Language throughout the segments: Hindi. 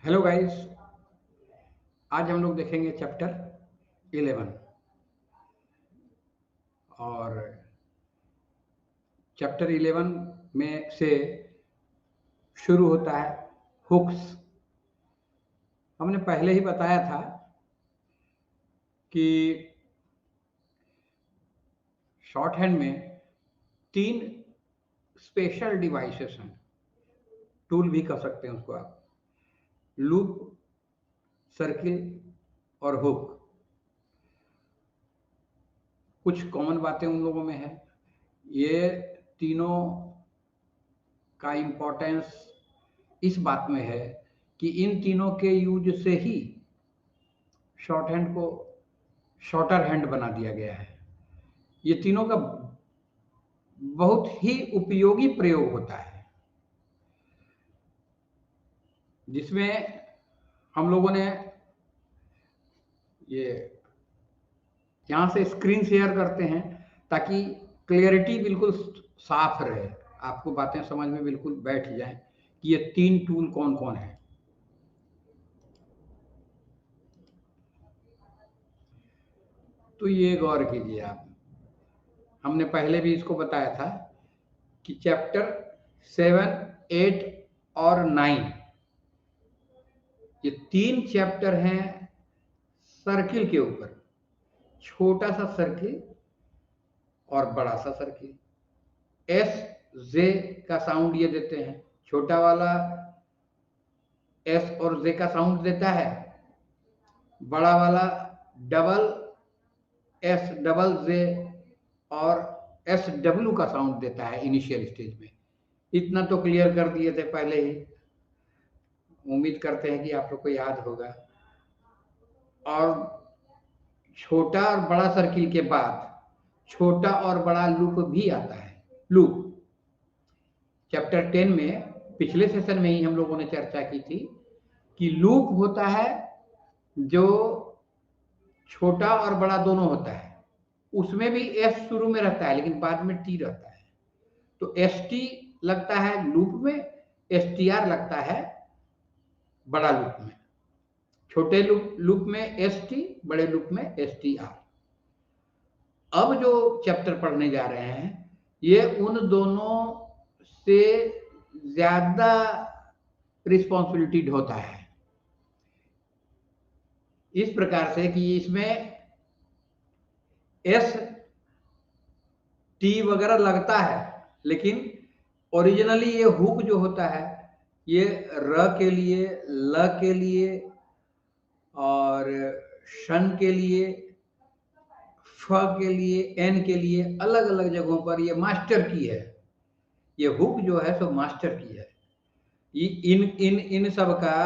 Hello guys. आज हम लोग देखेंगे चैप्टर 11 और चैप्टर 11 में से शुरू होता है हुक्स। हमने पहले ही बताया था कि शॉर्ट हैंड में 3 स्पेशल डिवाइसेस हैं, टूल भी कह सकते हैं उसको आप, लूप, सर्किल और हुक। कुछ कॉमन बातें उन लोगों में है। ये तीनों का इम्पोर्टेंस इस बात में है कि इन तीनों के यूज से ही शॉर्ट हैंड को शॉर्टर हैंड बना दिया गया है। ये तीनों का बहुत ही उपयोगी प्रयोग होता है, जिसमें हम लोगों ने ये यहाँ से स्क्रीन शेयर करते हैं ताकि क्लियरिटी बिल्कुल साफ रहे, आपको बातें समझ में बिल्कुल बैठ जाए कि ये 3 टूल कौन कौन है। तो ये गौर कीजिए आप, हमने पहले भी इसको बताया था कि चैप्टर 7, 8 और 9 ये 3 चैप्टर हैं सर्किल के ऊपर। छोटा सा सर्किल और बड़ा सा सर्किल। एस जे का साउंड ये देते हैं, छोटा वाला एस और जे का साउंड देता है, बड़ा वाला डबल एस डबल जे और एस डब्ल्यू का साउंड देता है इनिशियल स्टेज में। इतना तो क्लियर कर दिए थे पहले ही, उम्मीद करते हैं कि आप लोग को याद होगा। और छोटा और बड़ा सर्किल के बाद छोटा और बड़ा लूप भी आता है। लूप चैप्टर 10 में पिछले सेशन में ही हम लोगों ने चर्चा की थी कि लूप होता है जो छोटा और बड़ा दोनों होता है, उसमें भी एस शुरू में रहता है लेकिन बाद में टी रहता है। तो एस टी लगता है लूप में, एस टी आर लगता है बड़ा लूप में। छोटे लूप में एस टी, बड़े लूप में एस टी आर। अब जो चैप्टर पढ़ने जा रहे हैं ये उन दोनों से ज्यादा रिस्पॉन्सिबिलिटी ढोता है, इस प्रकार से कि इसमें एस टी वगैरह लगता है, लेकिन ओरिजिनली ये हुक जो होता है ये र के लिए, ल के लिए और शन के लिए, फ के लिए, एन के लिए अलग अलग जगहों पर ये मास्टर की है। ये हुक जो है सो मास्टर की है। इन सब का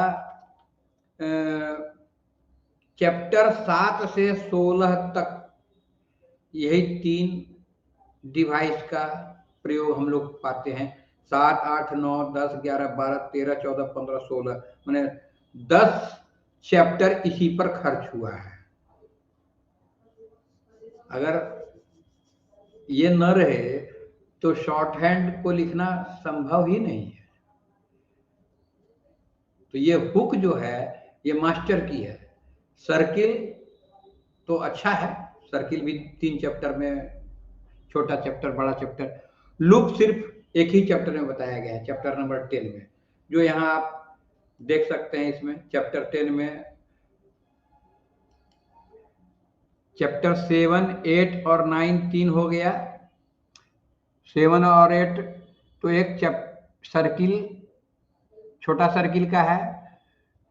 चैप्टर 7 से 16 तक यही 3 डिवाइस का प्रयोग हम लोग पाते हैं। 7, 8, 9, 10, 11, 12, 13, 14, 15, 16 मैंने 10 चैप्टर इसी पर खर्च हुआ है। अगर ये न रहे तो शॉर्ट हैंड को लिखना संभव ही नहीं है। तो ये हुक जो है ये मास्टर की है। सर्किल तो अच्छा है, सर्किल भी 3 चैप्टर में, छोटा चैप्टर, बड़ा चैप्टर। लूप सिर्फ एक ही चैप्टर में बताया गया है, चैप्टर नंबर 10 में, जो यहाँ आप देख सकते हैं। इसमें चैप्टर 10 में चैप्टर 7, 8 और 9 3 हो गया। 7 और 8 तो एक सर्किल, छोटा सर्किल का है।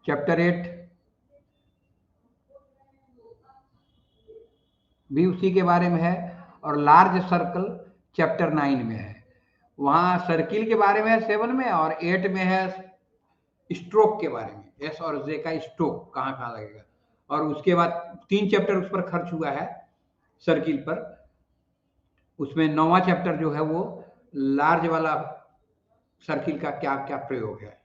चैप्टर 8 भी उसी के बारे में है और लार्ज सर्कल चैप्टर 9 में है। वहां सर्किल के बारे में है 7 में, और 8 में है स्ट्रोक के बारे में, एस और जे का स्ट्रोक कहाँ कहाँ लगेगा। और उसके बाद 3 चैप्टर उस पर खर्च हुआ है सर्किल पर। उसमें 9वां चैप्टर जो है वो लार्ज वाला सर्किल का क्या क्या प्रयोग है,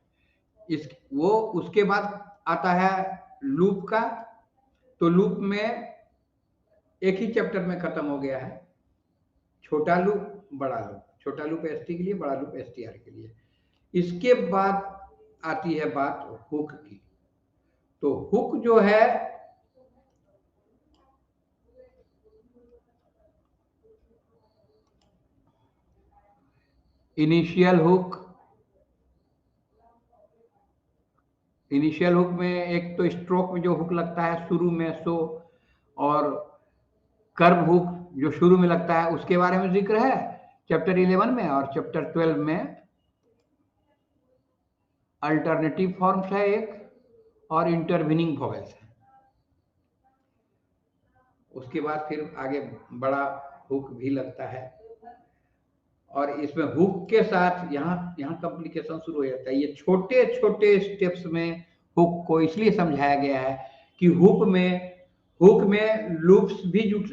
इस वो उसके बाद आता है लूप का। तो लूप में एक ही चैप्टर में खत्म हो गया है, छोटा लूप, बड़ा लूप। छोटा लूप एस टी के लिए, बड़ा लूप एस टी आर के लिए। इसके बाद आती है बात हुक की। तो हुक जो है इनिशियल हुक में एक तो स्ट्रोक में जो हुक लगता है शुरू में सो, और कर्व हुक जो शुरू में लगता है उसके बारे में जिक्र है चैप्टर 11 में, और चैप्टर 12 में अल्टरनेटिव फॉर्म्स है एक और इंटरविनिंग वॉवेल्स है। उसके बाद फिर आगे बड़ा हुक भी लगता है, और इसमें हुक के साथ यहाँ कॉम्प्लिकेशन शुरू हो जाता है। ये छोटे छोटे स्टेप्स में हुक को इसलिए समझाया गया है कि हुक में लूप्स भी जुट,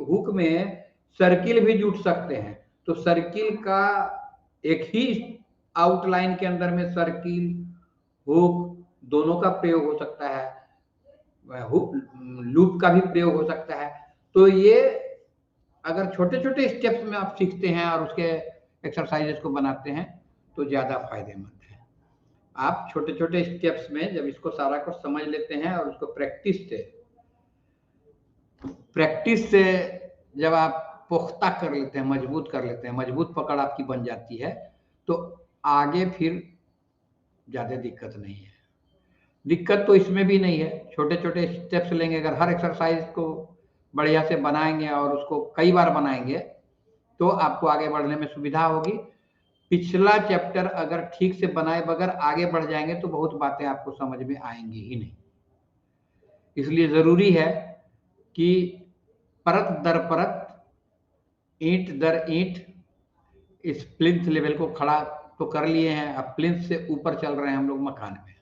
हुक में सर्किल भी जुट सकते हैं। तो सर्किल का एक ही आउटलाइन के अंदर में सर्किल हुक दोनों का प्रयोग हो सकता है, हुक लूप का भी प्रयोग हो सकता है। तो ये अगर छोटे छोटे स्टेप्स में आप सीखते हैं और उसके एक्सरसाइजेस को बनाते हैं तो ज्यादा फायदेमंद है। आप छोटे छोटे स्टेप्स में जब इसको सारा को समझ लेते हैं और उसको प्रैक्टिस से जब आप पुख्ता कर लेते हैं, मजबूत कर लेते हैं, मजबूत पकड़ आपकी बन जाती है, तो आगे फिर ज्यादा दिक्कत नहीं है। दिक्कत तो इसमें भी नहीं है, छोटे छोटे स्टेप्स लेंगे, अगर हर एक्सरसाइज को बढ़िया से बनाएंगे और उसको कई बार बनाएंगे तो आपको आगे बढ़ने में सुविधा होगी। पिछला चैप्टर अगर ठीक से बनाए बगैर आगे बढ़ जाएंगे तो बहुत बातें आपको समझ में आएंगी ही नहीं। इसलिए जरूरी है कि परत दर परत, ईंट दर ईंट इस प्लिंथ लेवल को खड़ा तो कर लिए हैं, अब प्लिंथ से ऊपर चल रहे हैं हम लोग मकान में,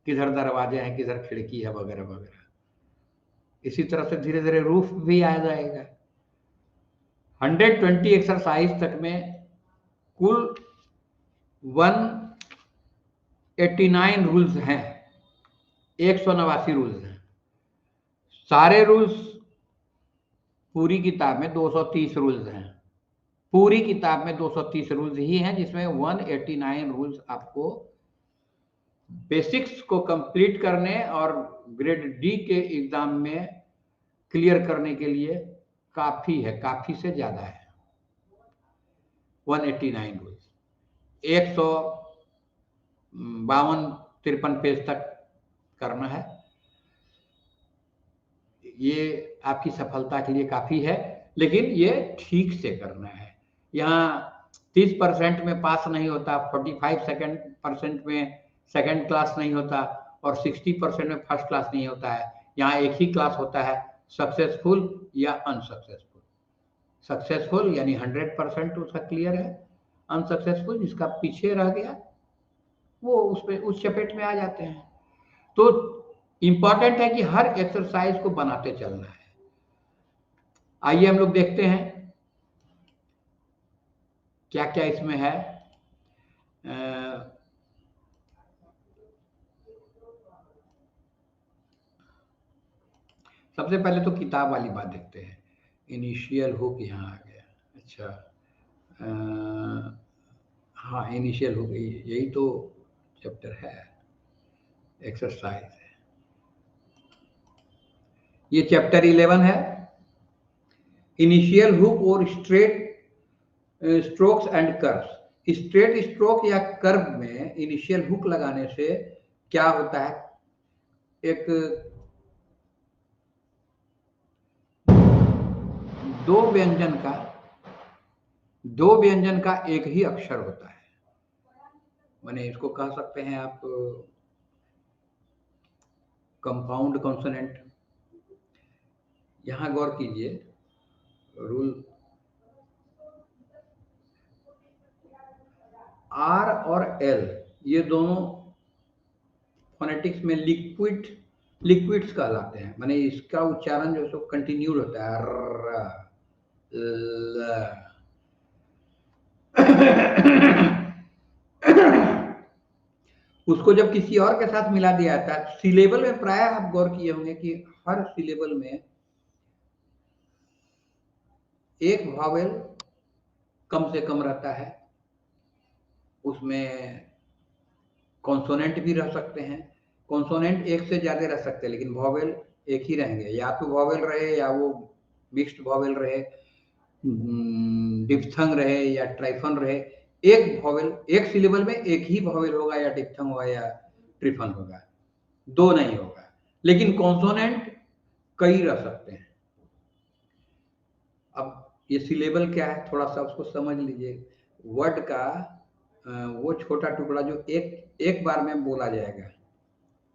किधर दरवाजे हैं, किधर खिड़की है, वगैरह वगैरह। इसी तरह से धीरे धीरे रूफ भी आ जाएगा। 120 एक्सरसाइज तक में कुल 189 रूल्स हैं, 189 रूल्स हैं। सारे रूल्स पूरी किताब में 230 रूल्स हैं, पूरी किताब में 230 रूल्स ही हैं, जिसमें 189 रूल्स आपको बेसिक्स को कंप्लीट करने और ग्रेड डी के एग्जाम में क्लियर करने के लिए काफी है, काफी से ज्यादा है। 189 रूल्स 152-53 पेज तक करना है। ये आपकी सफलता के लिए काफी है, लेकिन ये ठीक से करना है। यहाँ 30% में पास नहीं होता, 45% में सेकंड क्लास नहीं होता, और 60% में फर्स्ट क्लास नहीं होता है। यहाँ एक ही क्लास होता है, सक्सेसफुल या अनसक्सेसफुल। सक्सेसफुल यानी 100% उसका क्लियर है, अनसक्सेसफुल जिसका पीछे रह गया वो उस चपेट में आ जाते हैं। तो इंपॉर्टेंट है कि हर एक्सरसाइज को बनाते चलना है। आइए हम लोग देखते हैं क्या क्या इसमें है। सबसे पहले तो किताब वाली बात देखते हैं। इनिशियल हुक यहाँ आ गया। अच्छा, हाँ इनिशियल हुक यही तो चैप्टर है, एक्सरसाइज है। ये चैप्टर 11 है, इनिशियल हुक और straight strokes and curves. Straight stroke या कर्व में इनिशियल हुक लगाने से क्या होता है, एक दो व्यंजन का एक ही अक्षर होता है, माने इसको कह सकते हैं आप कंपाउंड कॉन्सोनेंट। यहां गौर कीजिए, रूल आर और एल ये दोनों फोनेटिक्स में लिक्विड्स कहलाते हैं, माने इसका उच्चारण जो है कंटिन्यूड होता है, र, ल। उसको जब किसी और के साथ मिला दिया जाता है, सिलेबल में प्राय आप गौर किए होंगे कि हर सिलेबल में एक वॉवेल कम से कम रहता है, उसमें कॉन्सोनेंट भी रह सकते हैं, कॉन्सोनेंट एक से ज्यादा रह सकते हैं, लेकिन वॉवेल एक ही रहेंगे, या तो वॉवेल रहे या वो मिक्स्ड वॉवेल रहे, डिप्थंग रहे या ट्राइफन रहे। एक वॉवेल, एक सिलेबल में एक ही वॉवेल होगा, या डिप्थंग होगा या ट्रिफन होगा, दो नहीं होगा। लेकिन कॉन्सोनेंट कई रह सकते हैं। अब ये सिलेबल क्या है, थोड़ा सा उसको समझ लीजिए। वर्ड का वो छोटा टुकड़ा जो एक बार में बोला जाएगा,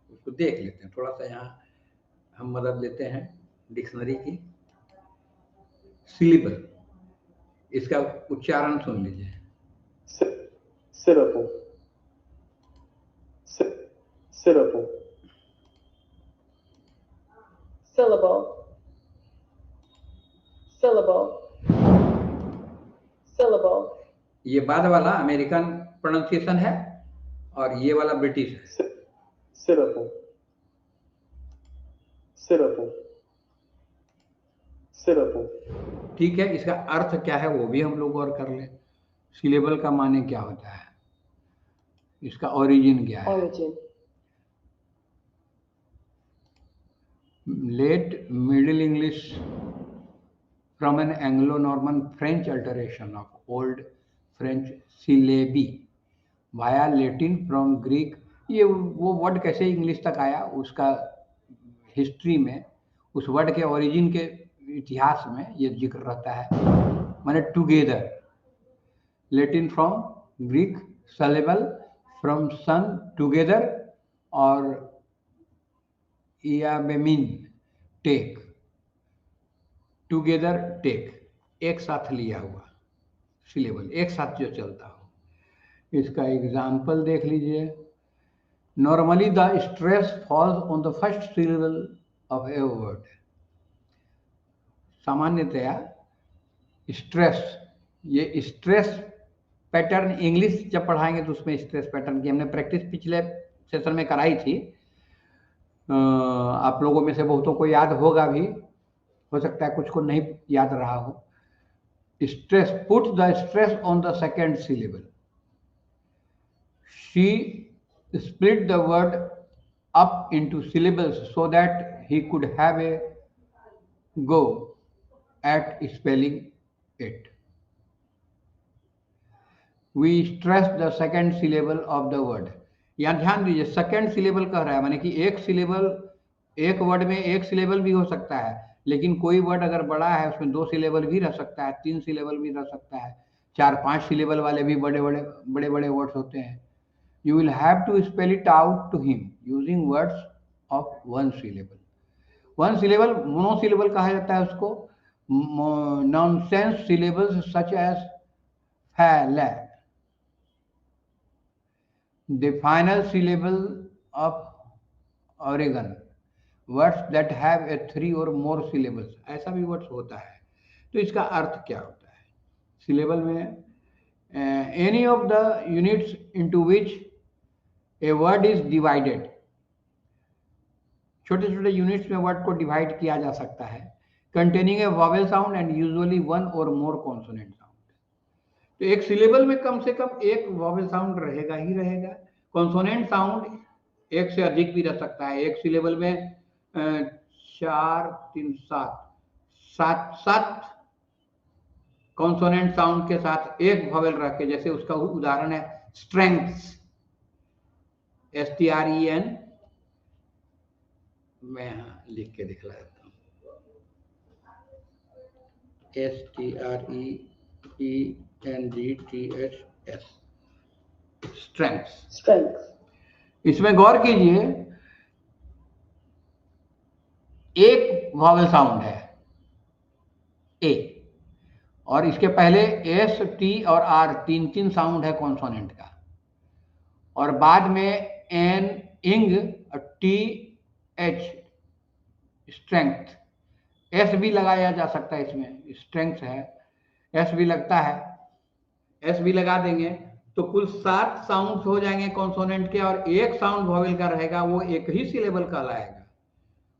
उसको देख लेते हैं। थोड़ा सा यहाँ हम मदद लेते हैं डिक्शनरी की। सिलेबल, इसका उच्चारण सुन लीजिए। syllable, syllable, syllable, syllable, syllable, ये बाद वाला अमेरिकन प्रोनाउंसिएशन है और ये वाला ब्रिटिश है। syllable, syllable, syllable, ठीक है, इसका अर्थ क्या है वो भी हम लोग और कर लें। सिलेबल का माने क्या होता है, इसका ओरिजिन क्या है। origin, late Middle English from an Anglo Norman French alteration of Old French sillabe via Latin from Greek. ये वो वर्ड कैसे इंग्लिश तक आया, उसका हिस्ट्री में, उस वर्ड के ओरिजिन के इतिहास में ये जिक्र रहता है। माने together, Latin from Greek, syllable from syn, together, और इयाबेमिन टेक, टुगेदर टेक, एक साथ लिया हुआ सिलेबल, एक साथ जो चलता हो। इसका एग्जाम्पल देख लीजिए। Normally the stress falls on the first syllable of a word. सामान्यतया स्ट्रेस, ये स्ट्रेस पैटर्न इंग्लिश जब पढ़ाएंगे तो उसमें स्ट्रेस पैटर्न की हमने प्रैक्टिस पिछले सेशन में कराई थी। आप लोगों में से बहुतों को याद होगा भी, हो सकता है कुछ को नहीं याद रहा हो। Stress, put the stress on the second syllable. She split the word up into syllables so that he could have a go at spelling it. We stress the second syllable of the word. यहाँ ध्यान दीजिए, सेकेंड सिलेबल कह रहा है, माने कि एक सिलेबल, एक वर्ड में एक सिलेबल भी हो सकता है, लेकिन कोई वर्ड अगर बड़ा है उसमें दो सिलेबल भी रह सकता है, तीन सिलेबल भी रह सकता है, 4-5 सिलेबल वाले भी बड़े बड़े वर्ड्स होते हैं। You will have to spell it out to him using words of one syllable. One syllable, monosyllable कहा जाता है उसको। Nonsense syllables such as fala. The final syllable of Oregon. Words that have a 3 or more syllables. ऐसा भी वर्ड्स होता है। तो इसका अर्थ क्या होता है सिलेबल में? Any of the units into which a word is divided, छोटे छोटे यूनिट्स में वर्ड को डिवाइड किया जा सकता है, containing A vowel sound and usually one और मोर कॉन्सोनेंट साउंड। तो एक सिलेबल में कम से कम एक वॉवेल साउंड रहेगा ही रहेगा। कॉन्सोनेंट साउंड एक से अधिक भी रह सकता है। एक सिलेबल में 4, 3, 7 कॉन्सोनेंट साउंड के साथ एक वॉवेल रख के, जैसे उसका उदाहरण है स्ट्रेंथ, STREN, मैं यहाँ लिख के दिखला देता हूँ, STREENGTHS, स्ट्रेंथ। इसमें गौर कीजिए, एक वॉवेल साउंड है ए, और इसके पहले एस, टी और आर, तीन साउंड है कॉन्सोनेंट का, और बाद में एन, इंग, टी, एच, स्ट्रेंथ। एस भी लगाया जा सकता है, इसमें स्ट्रेंथ है, एस भी लगता है, एस भी लगा देंगे तो कुल 7 साउंड हो जाएंगे कॉन्सोनेंट के, और एक साउंड वॉवेल का रहेगा, वो एक ही सिलेबल कहलाएगा।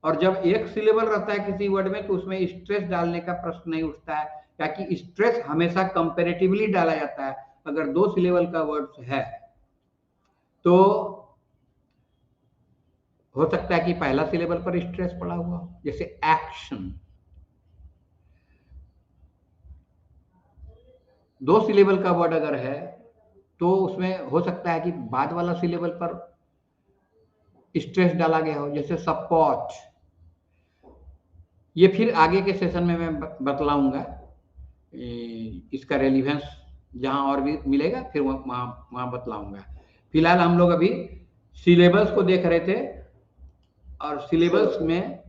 और जब एक सिलेबल रहता है किसी वर्ड में तो उसमें स्ट्रेस डालने का प्रश्न नहीं उठता है, ताकि स्ट्रेस हमेशा कंपैरेटिवली डाला जाता है। अगर 2 सिलेबल का वर्ड है तो हो सकता है कि पहला सिलेबल पर स्ट्रेस पड़ा हुआ हो, जैसे एक्शन। 2 सिलेबल का वर्ड अगर है तो उसमें हो सकता है कि बाद वाला सिलेबल पर स्ट्रेस डाला गया हो, जैसे सपोर्ट। ये फिर आगे के सेशन में मैं बतलाऊंगा इसका रेलिवेंस, जहां और भी मिलेगा फिर वहां बतलाऊंगा। फिलहाल हम लोग अभी सिलेबल्स को देख रहे थे, और सिलेबल्स में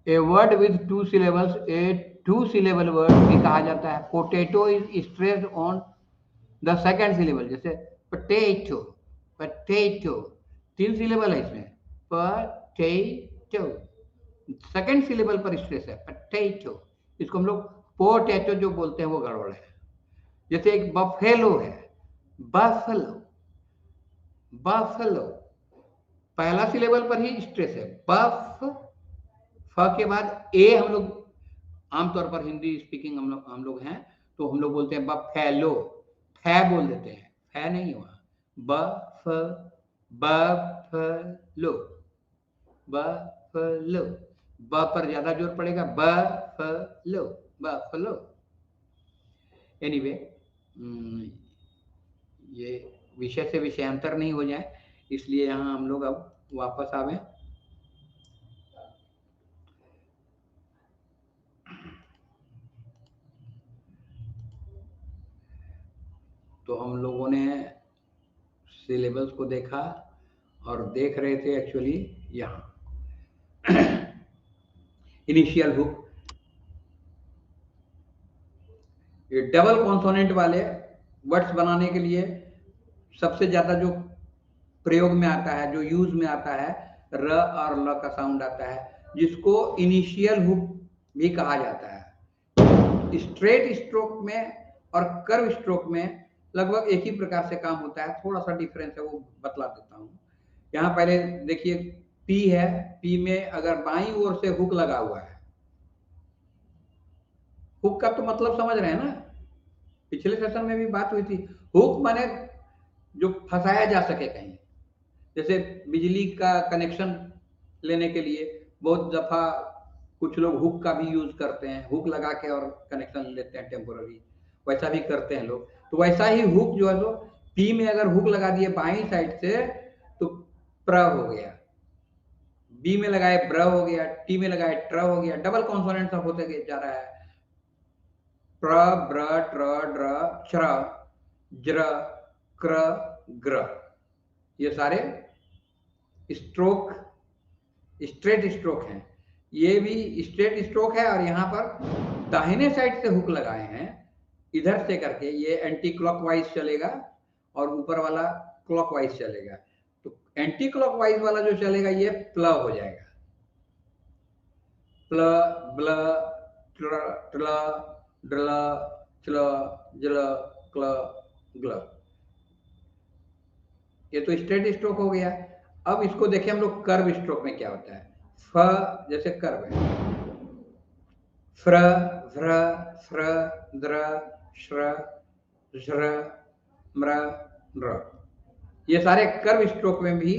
a word with 2 syllables, A 2 syllable word भी कहा जाता है। Potato is stressed on the second syllable, जैसे पोटैटो, पोटैटो 3 सिलेबल है इसमें, पोटैटो सेकंड सिलेबल पर स्ट्रेस है, पोटैटो। इसको हम लोग पोटैटो जो बोलते हैं वो गड़बड़ है। जैसे एक बफेलो है, बफेलो, बफेलो पहला सिलेबल पर ही स्ट्रेस है, बफ, फ के बाद ए। हम लोग आमतौर पर हिंदी स्पीकिंग हम लोग हैं तो हम लोग बोलते हैं बफेलो, फै बोल देते हैं, फै नहीं हुआ, बफ, बफलो, बफलो, ब पर ज्यादा जोर पड़ेगा, बफलो, बफलो। एनीवे, ये विषय से विषयांतर नहीं हो जाए, इसलिए यहाँ हम लोग अब वापस आवे। तो हम लोगों ने सिलेबस को देखा और देख रहे थे एक्चुअली यहाँ इनिशियल हुक। ये डबल कॉन्सोनेंट वाले वर्ड्स बनाने के लिए सबसे ज्यादा जो प्रयोग में आता है, जो यूज में आता है, र और ल का साउंड आता है, जिसको इनिशियल हुक भी कहा जाता है। स्ट्रेट स्ट्रोक में और कर्व स्ट्रोक में लगभग एक ही प्रकार से काम होता है, थोड़ा सा डिफरेंस है, वो बतला देता हूँ। यहाँ पहले देखिए पी है, पी में अगर बाईं ओर से हुक लगा हुआ है, हुक का तो मतलब समझ रहे हैं ना, पिछले सेशन में भी बात हुई थी। हुक माने जो फंसाया जा सके कहीं, जैसे बिजली का कनेक्शन लेने के लिए बहुत दफा कुछ लोग हुक का भी यूज करते हैं, हुक लगा के और कनेक्शन लेते हैं टेम्पोररी, वैसा भी करते हैं लोग। तो वैसा ही हुक जो है तो पी में अगर हुक लगा दिए बाईं साइड से तो प्र हो गया, बी में लगाए ब्र हो गया, टी में लगाए ट्र हो गया, डबल कॉन्सोनेंट सब होते जा रहा है। प्र, ब्र, ट्र, ड्र, श्र, ज्र, क्र, ग्र, ये सारे स्ट्रोक, स्ट्रेट स्ट्रोक हैं। ये भी स्ट्रेट स्ट्रोक है, और यहाँ पर दाहिने साइड से हुक लगाए हैं इधर से करके, ये एंटी क्लॉकवाइज चलेगा और ऊपर वाला क्लॉकवाइज चलेगा। तो एंटी क्लॉकवाइज वाला जो चलेगा ये प्ल हो जाएगा, प्ल, ब्ल, ट्र, ट्ल, ड्ल, चल, जल, क्ल, ग्ल। ये तो स्ट्रेट स्ट्रोक हो गया। अब इसको देखिए हम लोग कर्व स्ट्रोक में क्या होता है। फ जैसे कर्व है, फ्र, व्र, फ्र, द्र, श्र, झ्र, म्र, ड्र, ये सारे कर्व स्ट्रोक में भी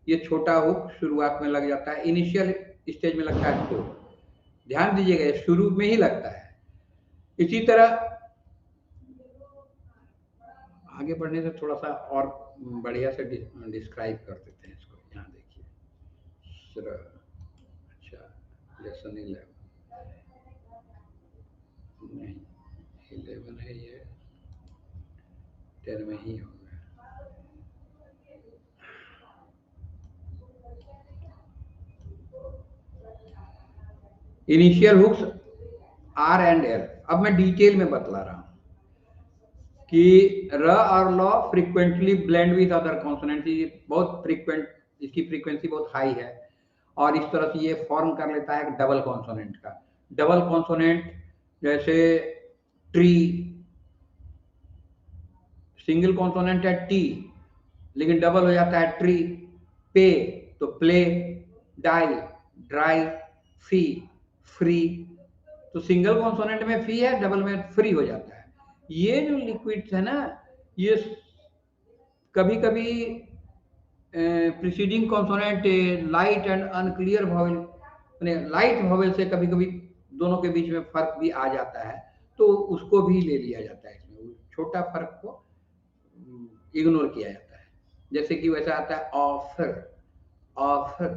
ये छोटा हुक शुरुआत में लग जाता है, इनिशियल स्टेज में लगता है। तो ध्यान दीजिएगा शुरू में ही लगता है। इसी तरह आगे बढ़ने से थोड़ा सा और बढ़िया से डिस्क्राइब कर देते हैं इसको। यहाँ देखिए, अच्छा, लेसन 11 नहीं, 11 है, ये 10 में ही होगा। Initial hooks R and L. अब मैं डिटेल में बतला रहा हूं कि र और ल frequently blend with other consonant, बहुत फ्रीक्वेंट, इसकी फ्रीक्वेंसी बहुत हाई है, और इस तरह से ये फॉर्म कर लेता है डबल कॉन्सोनेंट का। डबल कॉन्सोनेंट जैसे ट्री, सिंगल कॉन्सोनेंट है टी, लेकिन डबल हो जाता है ट्री। पे तो प्ले, डाई, ड्राई, फी, फ्री, तो सिंगल कॉन्सोनेंट में फी है, डबल में फ्री हो जाता है। ये जो लिक्विड्स है ना, ये कभी कभी preceding consonant light and unclear vowel, light vowel से कभी कभी दोनों के बीच में फर्क भी आ जाता है, तो उसको भी ले लिया जाता है, इसमें छोटा फर्क को इग्नोर किया जाता है। जैसे कि वैसा आता है ऑफर, ऑफर,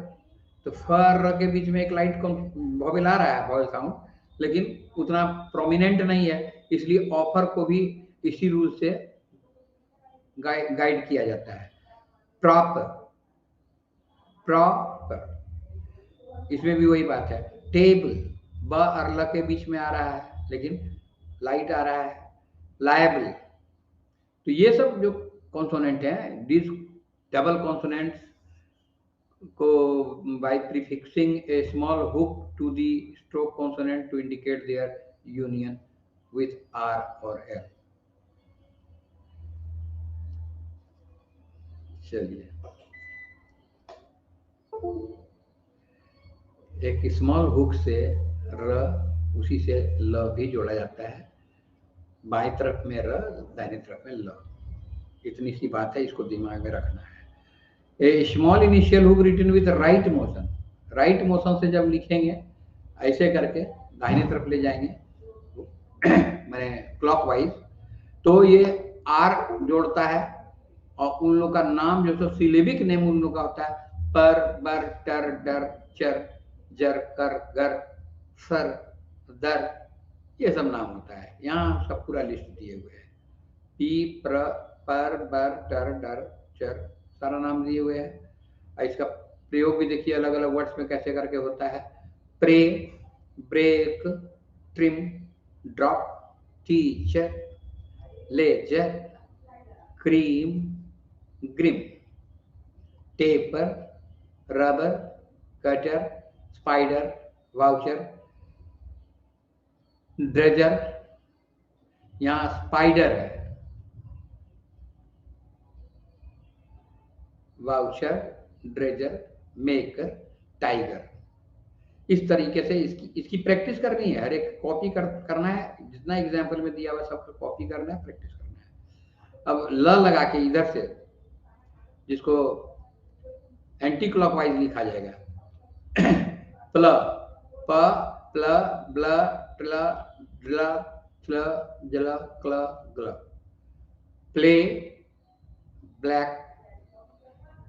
तो फर के बीच में एक लाइट वॉवेल आ रहा है, वॉवेल साउंड, लेकिन उतना प्रोमिनेंट नहीं है, इसलिए ऑफर को भी इसी रूल से गाइड किया जाता है। प्रॉपर, प्रॉपर, इसमें भी वही बात है। टेबल, ब और ल के बीच में आ रहा है, लेकिन लाइट आ रहा है। लायबल, तो ये सब जो कॉन्सोनेंट हैं, दिस डबल कॉन्सोनेंट्स को by prefixing a small hook to the stroke consonant to indicate their union with R और एल। चलिए, एक स्मॉल हुक से र, उसी से ल भी जोड़ा जाता है, बाएं तरफ में र, दाहिने तरफ में ल। इतनी सी बात है, इसको दिमाग में रखना है। A small initial hook written with right motion, right motion से जब लिखेंगे ऐसे करके दाहिने तरफ ले जाएंगे मैंने क्लॉकवाइज, तो ये आर जोड़ता है, और उन लोग का नाम जो तो सिलेबिक नेम उन लोग का होता है, पर, बर, टर, डर, चर, जर, कर, गर, सर, दर, ये सब नाम होता है। यहाँ सब पूरा लिस्ट दिए हुए हैं, पी, प्र, पर, बर, टर, डर, चर, सारा नाम दिए हुए हैं। इसका प्रयोग भी देखिए अलग अलग वर्ड्स में कैसे करके होता है। Pray, break, trim, drop, teacher, ledger, cream, grim, taper, rubber, cutter, spider, voucher, dredger, यहाँ स्पाइडर है, वाउचर, ड्रेजर, मेकर, टाइगर। इस तरीके से इसकी प्रैक्टिस करनी है, हर एक कॉपी करना है, जितना एग्जाम्पल में दिया हुआ सबको कॉपी करना है, प्रैक्टिस करना है। अब ल लगा के इधर से, जिसको एंटी क्लॉकवाइज लिखा जाएगा, प्ल, प, प्ल, ब्ल, ट्ल, ड्ल, फ्ल, जल, क्ल, ग्ल। Play, black,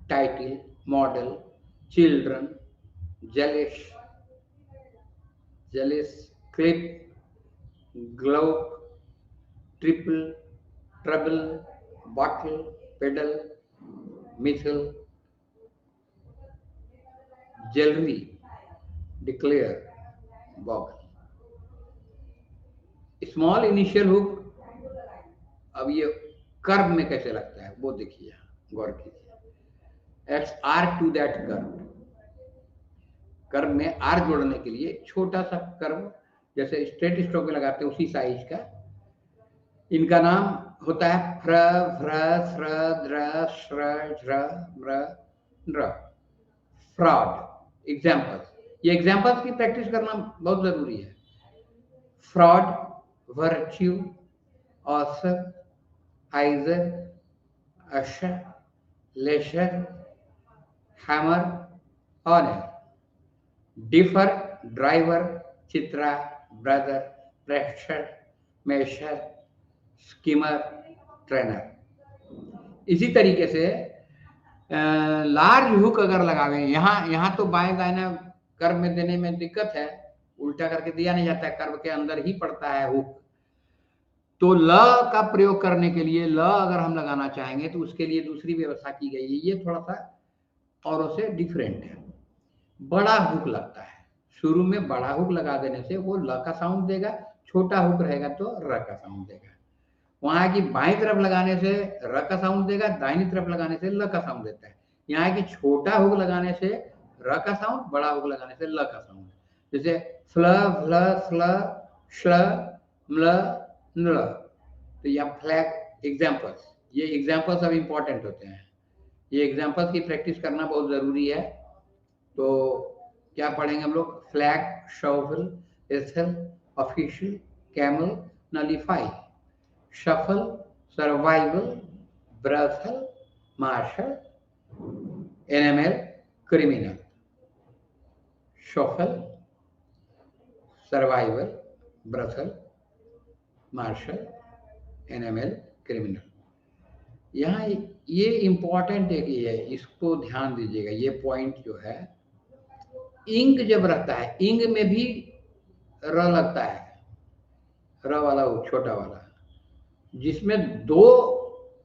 title, model, children, jealous, jealous, clip, glove, triple, trouble, bottle, pedal, मिथल, jewellery, declare, bauble. Small initial hook, अब ये कर्व में कैसे लगता है वो देखिए, गौर कीजिए। Adds R to that curve, curve में आर जोड़ने के लिए छोटा सा कर्व, जैसे स्ट्रेट स्ट्रोक में लगाते हैं उसी साइज का, इनका नाम होता है फ्र, भ्र, स्र, द्र, श्र, झ्र, म्र, ड्र। फ्रॉड, एग्जाम्पल्स, ये एग्जाम्पल्स की प्रैक्टिस करना बहुत जरूरी है। फ्रॉड, वर्च्यू, ऑसर, आइजर, usher, leisure, hammer, honour. Differ, driver, Chitra, brother, pressure, measure, schemer, trainer. इसी तरीके से लार्ज हुक अगर लगावे, यहाँ तो बाएं दाएं कर्व में देने में दिक्कत है, उल्टा करके दिया नहीं जाता है, कर्व के अंदर ही पड़ता है हुक। तो ल का प्रयोग करने के लिए, ल अगर हम लगाना चाहेंगे तो उसके लिए दूसरी व्यवस्था की गई है, ये थोड़ा सा औरों से डिफरेंट है। बड़ा हुक लगता है, शुरू में बड़ा हुक लगा देने से वो ल का साउंड देगा, छोटा हुक रहेगा तो र का साउंड देगा। वहां की बाईं तरफ लगाने से र का साउंड देगा, दाहिनी तरफ लगाने से ल का साउंड देता है। यहाँ की छोटा हुक लगाने से र का साउंड, बड़ा हुक लगाने से ल का साउंड। जैसे फ्ल, फ्ल, फ्ल, श्ल, म्ल, नृ, तो यह फ्लैग एग्जाम्पल्स, ये एग्जाम्पल्स अब इंपॉर्टेंट होते हैं, ये एग्जाम्पल्स की प्रैक्टिस करना बहुत जरूरी है। तो क्या पढ़ेंगे हम लोग? फ्लैग, शॉवल, एथल, official, camel, nullify, shuffle, survival, brothel, marshal, animal criminal, shuffle, survival, brothel, marshal, animal criminal. यहाँ ये इंपॉर्टेंट है कि ये इसको ध्यान दीजिएगा, ये पॉइंट जो है, इंग जब रहता है, इंग में भी र लगता है, र वाला वो छोटा वाला, जिसमें दो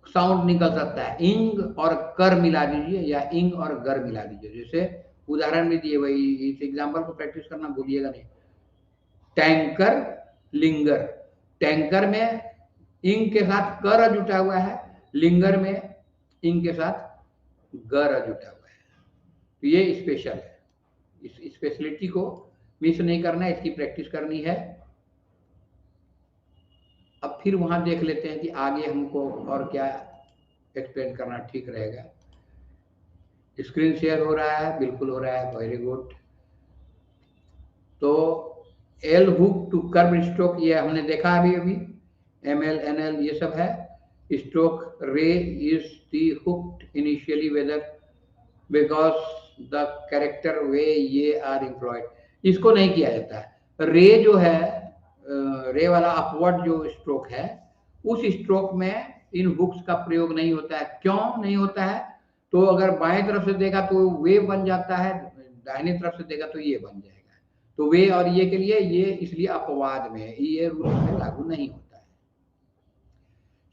साउंड निकल सकता है, इंग और कर मिला दीजिए या इंग और गर मिला दीजिए। जैसे उदाहरण में दिए, वही इस एग्जाम्पल को प्रैक्टिस करना भूलिएगा नहीं। टैंकर, लिंगर, टैंकर में इंग के साथ कर जुटा हुआ है, लिंगर में इंग के साथ गर जुटा हुआ है। तो ये स्पेशल है, इस स्पेशलिटी को मिस नहीं करना है, इसकी प्रैक्टिस करनी है। अब फिर वहां देख लेते हैं कि आगे हमको और क्या एक्सप्लेन करना ठीक रहेगा। स्क्रीन शेयर हो रहा है? बिल्कुल हो रहा है, वेरी गुड। तो L hook to curve stroke, ये हमने देखा अभी, एमएल एनएल ये सब है। Stroke ray is the hooked initially whether because the character way ये आर एम्प्लॉयड, इसको नहीं किया जाता है। रे जो है, रे वाला अपवर्ड जो स्ट्रोक है, उस स्ट्रोक में इन हुक्स का प्रयोग नहीं होता है। क्यों नहीं होता है? तो अगर बाएं तरफ से देखा तो वे बन जाता है, दाहिनी तरफ से देखा तो ये बन जाएगा। तो वे और ये के लिए ये इसलिए अपवाद में है, ये रूल में लागू नहीं होता है।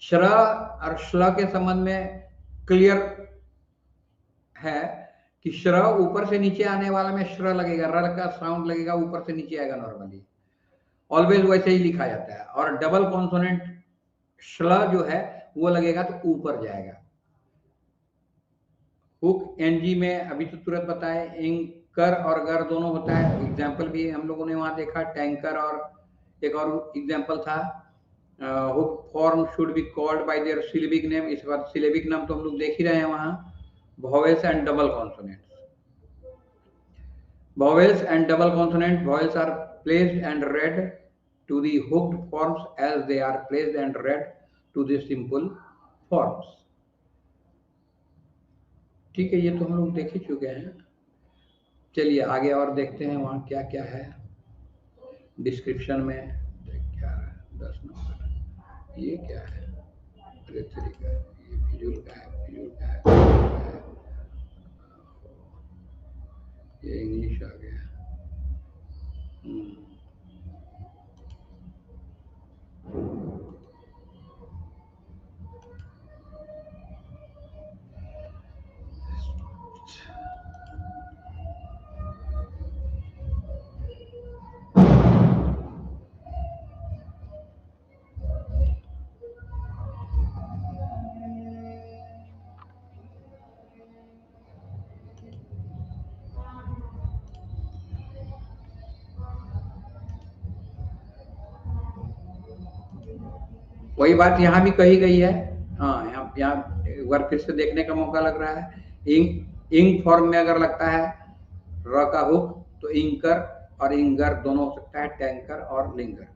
श्र और श्ल के संबंध में क्लियर है कि श्र ऊपर से नीचे आने वाला में श्र लगेगा, र का साउंड लगेगा, ऊपर से नीचे आएगा नॉर्मली, ऑलवेज वैसे ही लिखा जाता है। और डबल कॉन्सोनेंट श्ल जो है वो लगेगा तो ऊपर जाएगा। हुक एनजी में अभी तो तुरंत बताए, इंग कर और गर दोनों होता है। एग्जाम्पल भी हम लोगों ने वहां देखा, टैंकर, और एक और एग्जाम्पल था, hook form should be called by there syllabic name. इस बार सिलेबिक नाम तो हम लोग देख ही रहे हैं वहां, vowels and double consonants. Vowels and double consonant, vowels are placed and read to the hooked forms as they are placed and read to the simple forms. ठीक है, ये तो हम लोग देख ही चुके हैं। चलिए आगे और देखते हैं वहां क्या क्या है डिस्क्रिप्शन में। क्या है 10 नंबर, ये क्या है, अरे तरीका, ये फिजूल का है, फिजूल का है, ये इंग्लिश आ गया। वही बात यहाँ भी कही गई है। हाँ, यहाँ एक बार फिर से देखने का मौका लग रहा है। इंग फॉर्म में अगर लगता है र का हुक तो इंकर और इंगर दोनों हो सकता है, टैंकर और लिंगर।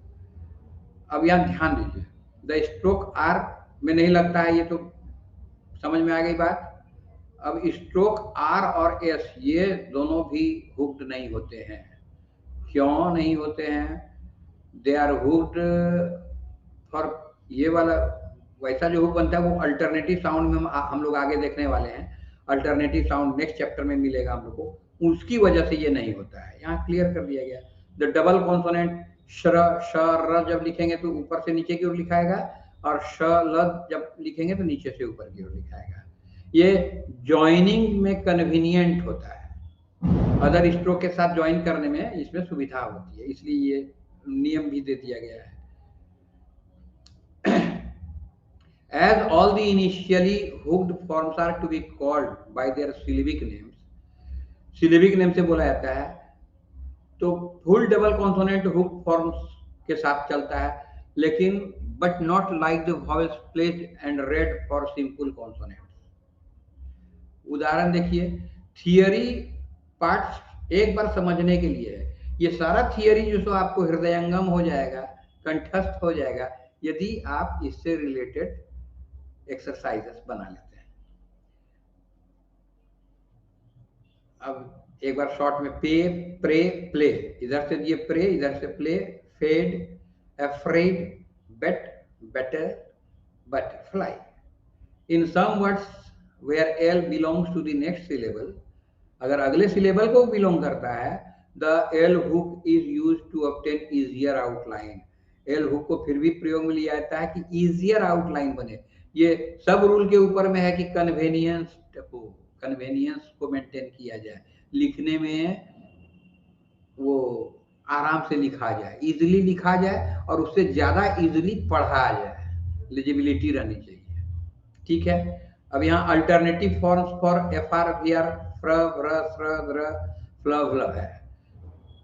अब यहाँ ध्यान दीजिए, द स्ट्रोक आर में नहीं लगता है, ये तो समझ में आ गई बात। अब स्ट्रोक आर और एस ये दोनों भी हुक्ड नहीं होते हैं। क्यों नहीं होते हैं? दे आर हुक्ड फॉर, ये वाला वैसा जो हुक बनता है वो अल्टरनेटिव साउंड में हम लोग आगे देखने वाले हैं। अल्टरनेटिव साउंड नेक्स्ट चैप्टर में मिलेगा हम लोग को, उसकी वजह से ये नहीं होता है। यहाँ क्लियर कर दिया गया। द डबल कॉन्सोनेंट श्र श र जब लिखेंगे तो ऊपर से नीचे की ओर लिखाएगा, और श ल जब लिखेंगे तो नीचे से ऊपर की ओर लिखाएगा। ये ज्वाइनिंग में कन्वीनियंट होता है, अदर स्ट्रोक के साथ ज्वाइन करने में इसमें सुविधा होती है, इसलिए ये नियम भी दे दिया गया है। As all the initially hooked forms are to be called by their syllabic names, syllabic name से बोला जाता है, तो full double consonant hook forms के साथ चलता है, लेकिन but not like the vowels placed and red for simple consonants. उदाहरण देखिए, थियरी पार्ट्स एक बार समझने के लिए है। ये सारा थियरी जो सो आपको हृदयंगम हो जाएगा, कंठस्थ हो जाएगा, यदि आप इससे रिलेटेड एक्सरसाइजेस बना लेते हैं। अब एक बार शॉर्ट में पे, प्रे, प्ले, इधर से दिए प्रे, इधर से play, fade, afraid, bet, better, butterfly. In some words where L belongs to the next syllable, अगर अगले syllable को belong करता है, the L hook is used to obtain easier outline. L hook को फिर भी प्रयोग में लिया जाता है कि easier outline बने. ये सब रूल के ऊपर में है कि कन्वेनियंस को मेंटेन किया जाए, लिखने में वो आराम से लिखा जाए, इजिली लिखा जाए और उससे ज्यादा इजिली पढ़ा जाए, लिजिबिलिटी रहनी चाहिए. ठीक है. अब यहाँ alternative forms for FR VR फ्र व्र स्र द्र फ्ल व्ल है.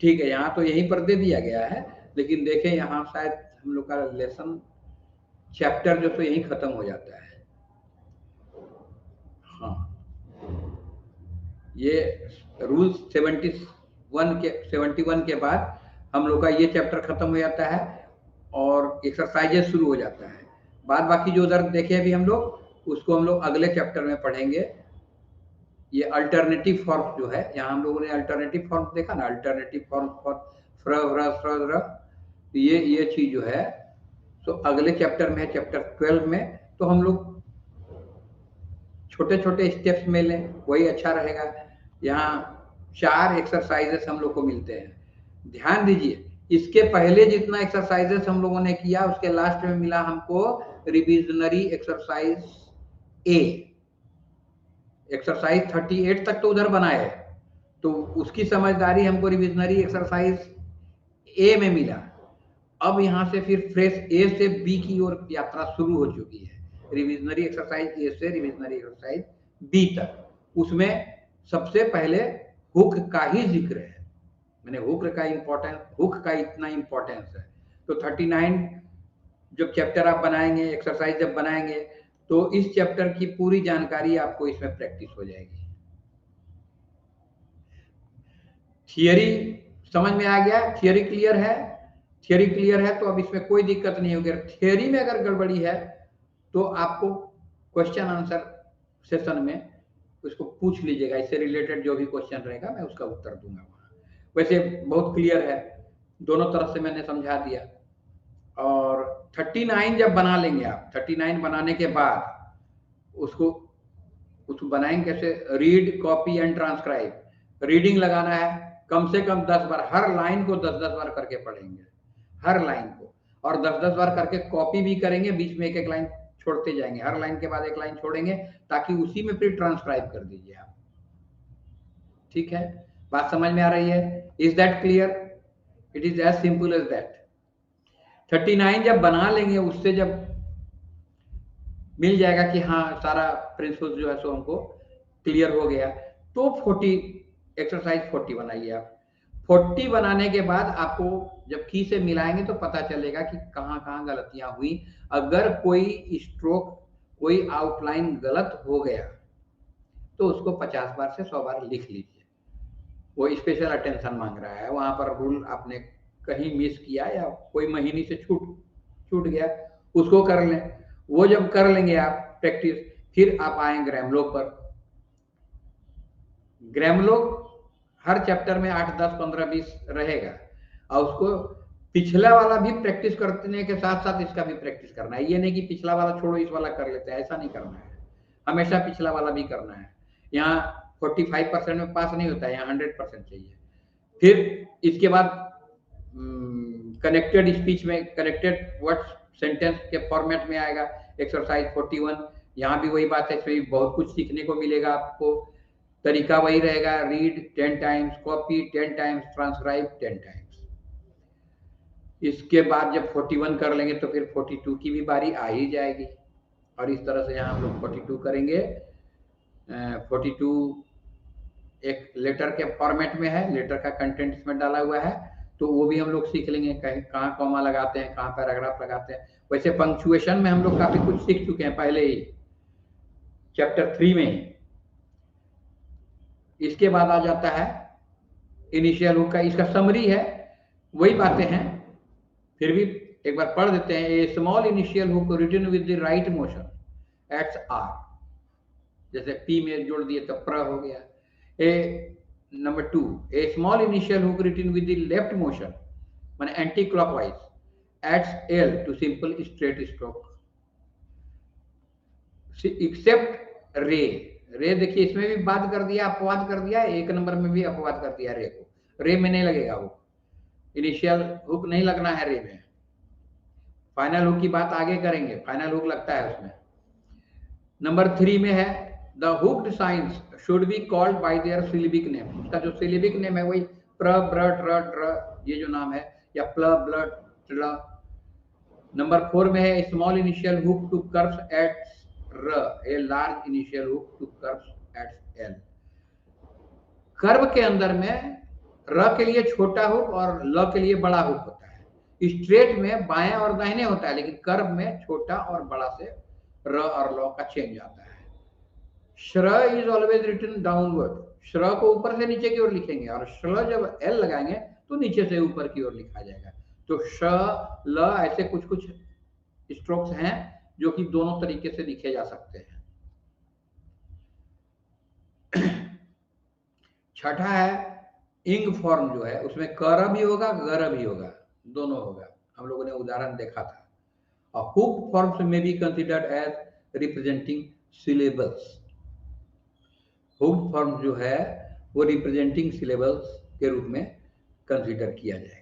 ठीक है, यहाँ तो यहीं पर दे दिया गया है, लेकिन देखें यहाँ शायद हम लोग का लेसन चैप्टर जो तो यहीं खत्म हो जाता है. हाँ, ये रूल्स 71 के बाद हम लोग का ये चैप्टर खत्म हो जाता है और एक्सरसाइजेस शुरू हो जाता है. बाद बाकी जो उधर देखे अभी हम लोग, उसको हम लोग अगले चैप्टर में पढ़ेंगे. ये अल्टरनेटिव फॉर्म जो है, यहाँ हम लोगों ने अल्टरनेटिव फॉर्म देखा ना, अल्टरनेटिव फॉर्म फॉर फ्र व्र स्र द्र, ये चीज जो है तो अगले चैप्टर में है, चैप्टर 12 में. तो हम लोग छोटे छोटे स्टेप्स में लें, वही अच्छा रहेगा. यहाँ 4 एक्सरसाइजेस हम लोग को मिलते हैं. ध्यान दीजिए, इसके पहले जितना एक्सरसाइजेस हम लोगों ने किया, उसके लास्ट में मिला हमको रिविजनरी एक्सरसाइज ए. एक्सरसाइज 38 तक तो उधर बनाए, तो उसकी समझदारी हमको रिविजनरी एक्सरसाइज ए में मिला. अब यहाँ से फिर फ्रेश ए से बी की ओर यात्रा शुरू हो चुकी है. रिविजनरी एक्सरसाइज ए से रिविजनरी एक्सरसाइज बी तक. उसमें सबसे पहले हुक का ही जिक्र है. मैंने हुक का इतना इंपॉर्टेंस है. तो 39 जब चैप्टर आप बनाएंगे, एक्सरसाइज जब बनाएंगे, तो इस चैप्टर की पूरी जानकारी आपको इसमें प्रैक्टिस हो जाएगी. थियरी समझ में आ गया? थियरी क्लियर है? थियरी क्लियर है तो अब इसमें कोई दिक्कत नहीं होगी. थियरी में अगर गड़बड़ी है तो आपको क्वेश्चन आंसर सेशन में उसको पूछ लीजिएगा. इससे रिलेटेड जो भी क्वेश्चन रहेगा मैं उसका उत्तर दूंगा. वैसे बहुत क्लियर है, दोनों तरफ से मैंने समझा दिया. और 39 जब बना लेंगे आप, 39 बनाने के बाद उसको बनाएंगे कैसे? Read, copy and transcribe. Reading लगाना है, कम से कम 10 बार, हर लाइन को 10-10 बार करके पढ़ेंगे, हर लाइन को. और 10-10 बार करके कॉपी भी करेंगे, बीच में एक लाइन छोड़ते जाएंगे, हर लाइन के बाद एक लाइन छोड़ेंगे, ताकि उसी में फिर ट्रांसक्राइब कर दीजिए आप. ठीक है, बात समझ में आ रही है? Is that clear? It is as simple as that. 39 जब बना लेंगे, उससे जब मिल जाएगा कि हाँ सारा प्रिंसिपल जो है सो हमको क्लियर हो गया, तो 40 एक्सरसाइज 40 बनाइए आप. 40 बनाने के बाद आपको जब की से मिलाएंगे तो पता चलेगा कि कहाँ कहाँ गलतियां हुई. अगर कोई स्ट्रोक, कोई आउटलाइन गलत हो गया तो उसको 50 बार से 100 बार लिख लीजिए. वो स्पेशल अटेंशन मांग रहा है, वहां पर रूल आपने कहीं मिस किया या कोई महीने से छूट गया, उसको कर लें. वो जब कर लेंगे आप प्रैक्टिस, फिर आप आए ग्रामलोग पर. ग्रामलोग हर चैप्टर में 8, 10, 15, 20 रहेगा, और उसको पिछला वाला भी प्रैक्टिस करने के साथ साथ इसका भी प्रैक्टिस करना है. ये नहीं कि पिछला वाला छोड़ो इस वाला कर लेते हैं, ऐसा नहीं करना है. हमेशा पिछला वाला भी करना है. यहाँ 45% में पास नहीं होता है, यहाँ 100% चाहिए. फिर इसके बाद कनेक्टेड स्पीच में, कनेक्टेड वर्ड्स सेंटेंस के फॉर्मेट में आएगा एक्सरसाइज 41. यहाँ भी वही बात है, इसमें भी बहुत कुछ सीखने को मिलेगा आपको. तरीका वही रहेगा, read 10 times, copy 10 times, transcribe 10 times. इसके बाद जब 41 कर लेंगे तो फिर 42 की भी बारी आ ही जाएगी. और इस तरह से यहाँ हम लोग 42 करेंगे. 42 एक लेटर के फॉर्मेट में है, लेटर का कंटेंट इसमें डाला हुआ है, तो वो भी हम लोग सीख लेंगे, कहीं कहाँ कॉमा लगाते हैं, कहाँ पैराग्राफ लगाते हैं. वैसे पंक्चुएशन में हम लोग काफी कुछ सीख चुके हैं पहले ही, चैप्टर 3 में ही. इसके बाद आ जाता है इनिशियल हुक का. इसका समरी है, वही बातें हैं, फिर भी एक बार पढ़ देते हैं. A small initial hook written with the right motion adds R. जैसे पी में जोड़ दिए तो प्र हो गया. A Number 2, a small initial hook written with the left motion, माने anti clockwise, adds L to simple straight stroke. Except ray, ray देखिए इसमें भी बात कर दिया, अपवाद कर दिया, एक नंबर में भी अपवाद कर दिया रे को, रे में नहीं लगेगा हुक, इनिशियल हुक नहीं लगना है रे में, फाइनल हुक की बात आगे करेंगे, फाइनल हुक लगता है उसमें। नंबर 3 में है the hooked signs should be called by their syllabic name, उसका जो सिलिबिक नेम है वही प्र ब्र ट्र ड्र ये जो नाम है, या प्ल ब्ल ट्र। नंबर 4 में है small initial hook to curves at R, a large initial hook to curves at L. Curve के अंदर में र के लिए छोटा हुक और ल के लिए बड़ा हुक होता है, स्ट्रेट में बाएं और दाहिने होता है, लेकिन कर्व में छोटा और बड़ा से र और ल का चेंज आता है। श्र इज ऑलवेज रिटन डाउनवर्ड, श्र को ऊपर से नीचे की ओर लिखेंगे और श्र जब एल लगाएंगे तो नीचे से ऊपर की ओर लिखा जाएगा। तो श ल ऐसे कुछ कुछ स्ट्रोक्स हैं जो कि दोनों तरीके से लिखे जा सकते हैं। छठा है इंग फॉर्म जो है उसमें कर भी होगा गर भी होगा, दोनों होगा, हम लोगों ने उदाहरण देखा था। और हुक फॉर्म्स में be considered as representing syllables, hook form जो है वो रिप्रेजेंटिंग सिलेबल्स के रूप में कंसिडर किया जाएगा।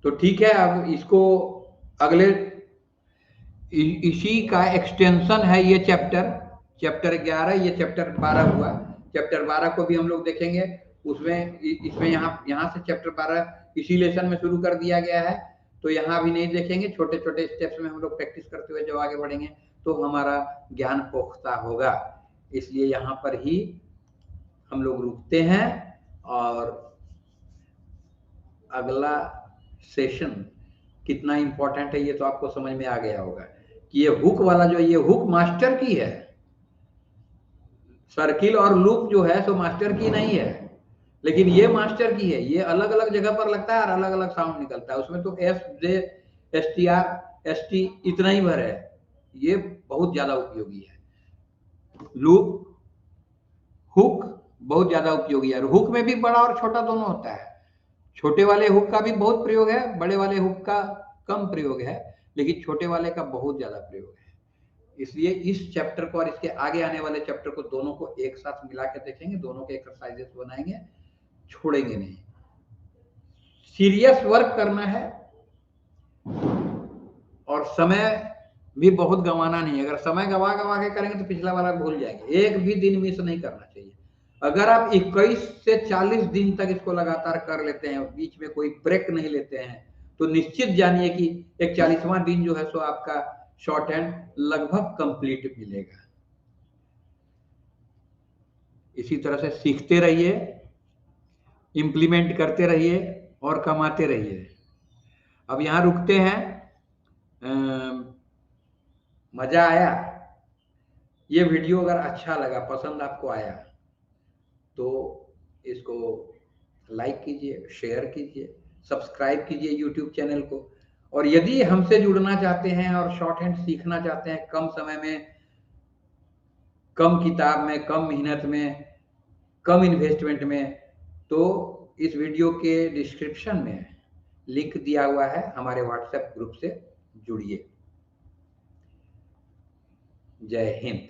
तो ठीक है, अब इसको अगले इसी का एक्सटेंशन है ये चैप्टर 11, ये चैप्टर 12 हुआ, चैप्टर 12 को भी हम लोग देखेंगे, उसमें इसमें यहाँ से चैप्टर 12 इसी लेसन में शुरू कर दिया गया है, तो यहाँ भी नहीं देखेंगे, छोटे छोटे स्टेप्स में हम लोग प्रैक्टिस करते हुए जब आगे बढ़ेंगे तो हमारा ज्ञान पुख्ता होगा, इसलिए यहाँ पर ही हम लोग रुकते हैं और अगला सेशन कितना इंपॉर्टेंट है ये तो आपको समझ में आ गया होगा कि ये हुक वाला जो ये हुक मास्टर की है, सर्किल और लूप जो है सो मास्टर की नहीं है, लेकिन ये मास्टर की है, ये अलग अलग जगह पर लगता है और अलग अलग साउंड निकलता है, उसमें तो एस जे S T R S T इतना ही भर है, ये बहुत ज्यादा उपयोगी है। लूप हुक बहुत ज्यादा उपयोगी है, हुक में भी बड़ा और छोटा दोनों होता है, छोटे वाले हुक का भी बहुत प्रयोग है, बड़े वाले हुक का कम प्रयोग है, लेकिन छोटे वाले का बहुत ज्यादा प्रयोग है। इसलिए इस चैप्टर को और इसके आगे आने वाले चैप्टर को दोनों को एक साथ मिला के देखेंगे, दोनों के एक्सरसाइजेस बनाएंगे, छोड़ेंगे नहीं, सीरियस वर्क करना है और समय भी बहुत गंवाना नहीं है, अगर समय गवा के करेंगे तो पिछला वाला भूल जाएंगे, एक भी दिन मिस नहीं करना चाहिए। अगर आप 21 से 40 दिन तक इसको लगातार कर लेते हैं, बीच में कोई ब्रेक नहीं लेते हैं, तो निश्चित जानिए कि एक 40वां दिन जो है सो आपका शॉर्ट हैंड लगभग कंप्लीट मिलेगा। इसी तरह से सीखते रहिए, इंप्लीमेंट करते रहिए और कमाते रहिए। अब यहां रुकते हैं, मजा आया, ये वीडियो अगर अच्छा लगा, पसंद आपको आया तो इसको लाइक कीजिए, शेयर कीजिए, सब्सक्राइब कीजिए यूट्यूब चैनल को, और यदि हमसे जुड़ना चाहते हैं और शॉर्ट हैंड सीखना चाहते हैं कम समय में, कम किताब में, कम मेहनत में, कम इन्वेस्टमेंट में, तो इस वीडियो के डिस्क्रिप्शन में लिंक दिया हुआ है, हमारे व्हाट्सएप ग्रुप से जुड़िए। जय हिंद।